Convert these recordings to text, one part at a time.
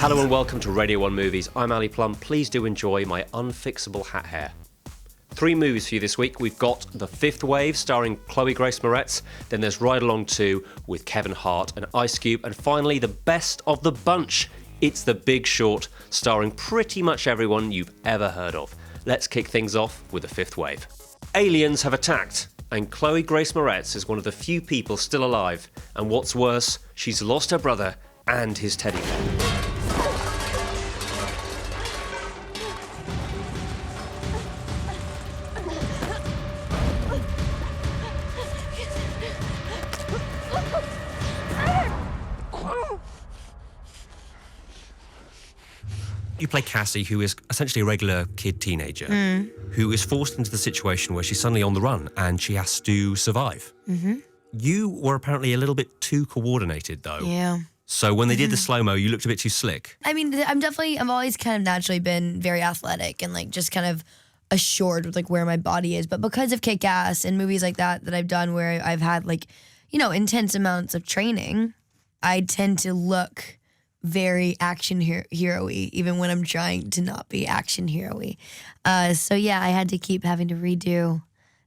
Hello and welcome to Radio 1 Movies. I'm Ali Plum. Please do enjoy my unfixable hat hair. 3 movies for you this week. We've got The Fifth Wave starring Chloë Grace Moretz. Then there's Ride Along 2 with Kevin Hart and Ice Cube. And finally, the best of the bunch. It's The Big Short starring pretty much everyone you've ever heard of. Let's kick things off with The Fifth Wave. Aliens have attacked, and Chloë Grace Moretz is one of the few people still alive. And what's worse, she's lost her brother and his teddy bear. You play Cassie, who is essentially a regular kid teenager, who is forced into the situation where she's suddenly on the run and she has to survive. Mm-hmm. You were apparently a little bit too coordinated, though. Yeah. So when they did the slow-mo, you looked a bit too slick. I mean, I've always kind of naturally been very athletic and like just kind of assured with like where my body is. But because of Kick-Ass and movies like that I've done where I've had like, you know, intense amounts of training, I tend to look very action hero-y, even when I'm trying to not be action hero-y. So yeah, I had to keep having to redo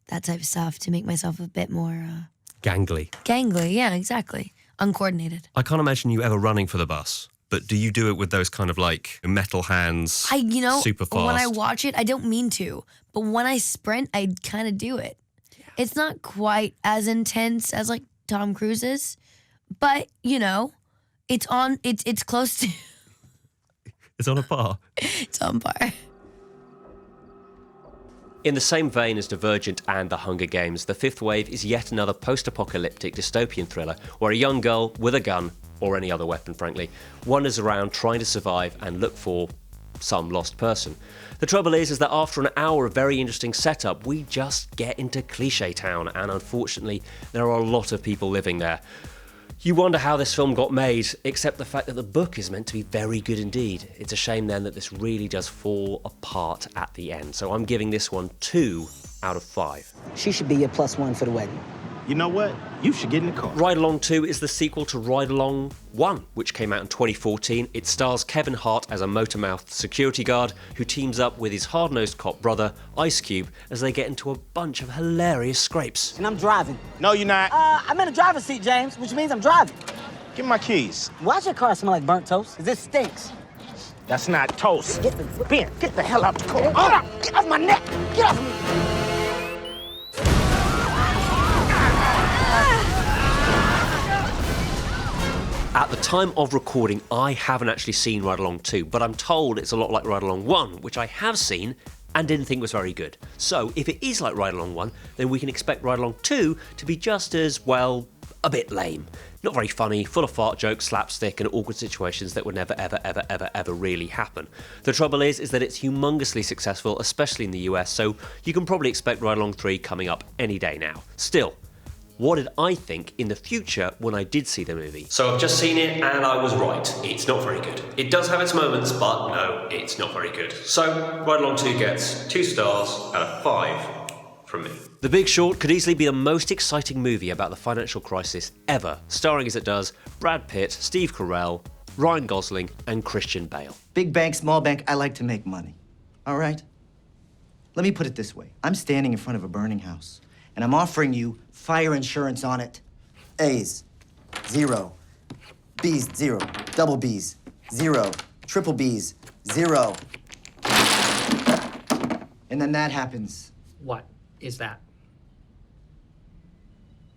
that type of stuff to make myself a bit more... Gangly. Gangly, yeah, exactly. Uncoordinated. I can't imagine you ever running for the bus, but do you do it with those kind of like metal hands, super fast? When I watch it, I don't mean to, but when I sprint, I kind of do it. Yeah. It's not quite as intense as like Tom Cruise's, but you know, it's close to... It's on a par. It's on par. In the same vein as Divergent and The Hunger Games, The Fifth Wave is yet another post-apocalyptic dystopian thriller where a young girl with a gun, or any other weapon frankly, wanders around trying to survive and look for some lost person. The trouble is that after an hour of very interesting setup, we just get into Cliché Town, and unfortunately there are a lot of people living there. You wonder how this film got made, except the fact that the book is meant to be very good indeed. It's a shame then that this really does fall apart at the end. So I'm giving this one 2 out of 5. She should be your +1 for the wedding. You know what? You should get in the car. Ride Along 2 is the sequel to Ride Along 1, which came out in 2014. It stars Kevin Hart as a motor-mouthed security guard who teams up with his hard-nosed cop brother, Ice Cube, as they get into a bunch of hilarious scrapes. And I'm driving. No, you're not. I'm in the driver's seat, James, which means I'm driving. Give me my keys. Why's your car smell like burnt toast? 'Cause this stinks. That's not toast. Get the hell out the car. Hold up! Get off my neck! Get off me! At the time of recording, I haven't actually seen Ride Along 2, but I'm told it's a lot like Ride Along 1, which I have seen and didn't think was very good. So if it is like Ride Along 1, then we can expect Ride Along 2 to be just as, well, a bit lame. Not very funny, full of fart jokes, slapstick and awkward situations that would never ever really happen. The trouble is that it's humongously successful, especially in the US, so you can probably expect Ride Along 3 coming up any day now. Still, what did I think in the future when I did see the movie? So I've just seen it and I was right. It's not very good. It does have its moments, but no, it's not very good. So Ride Along 2 gets 2 stars out of 5 from me. The Big Short could easily be the most exciting movie about the financial crisis ever, starring as it does Brad Pitt, Steve Carell, Ryan Gosling and Christian Bale. Big bank, small bank, I like to make money. All right? Let me put it this way. I'm standing in front of a burning house, and I'm offering you fire insurance on it. A's, 0. B's, 0. Double B's, 0. Triple B's, 0. And then that happens. What is that?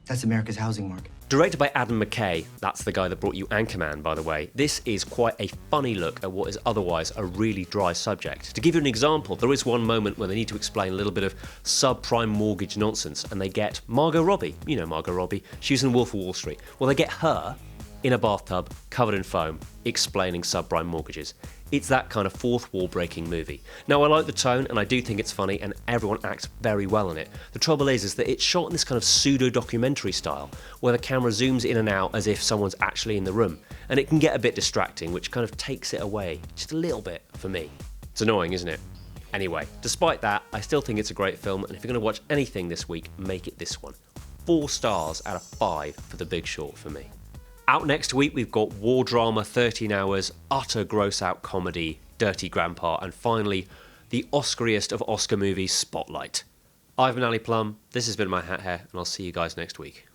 That's America's housing market. Directed by Adam McKay, that's the guy that brought you Anchorman, by the way, this is quite a funny look at what is otherwise a really dry subject. To give you an example, there is one moment where they need to explain a little bit of subprime mortgage nonsense, and they get Margot Robbie. You know Margot Robbie. She was in Wolf of Wall Street. Well, they get her in a bathtub, covered in foam, explaining subprime mortgages. It's that kind of fourth wall breaking movie. Now, I like the tone and I do think it's funny and everyone acts very well in it. The trouble is that it's shot in this kind of pseudo-documentary style where the camera zooms in and out as if someone's actually in the room, and it can get a bit distracting, which kind of takes it away just a little bit for me. It's annoying, isn't it? Anyway, despite that, I still think it's a great film, and if you're going to watch anything this week, make it this one. 4 stars out of 5 for The Big Short for me. Out next week, we've got war drama, 13 Hours, utter gross-out comedy, Dirty Grandpa, and finally, the Oscariest of Oscar movies, Spotlight. I've been Ali Plum, this has been My Hat Hair, and I'll see you guys next week.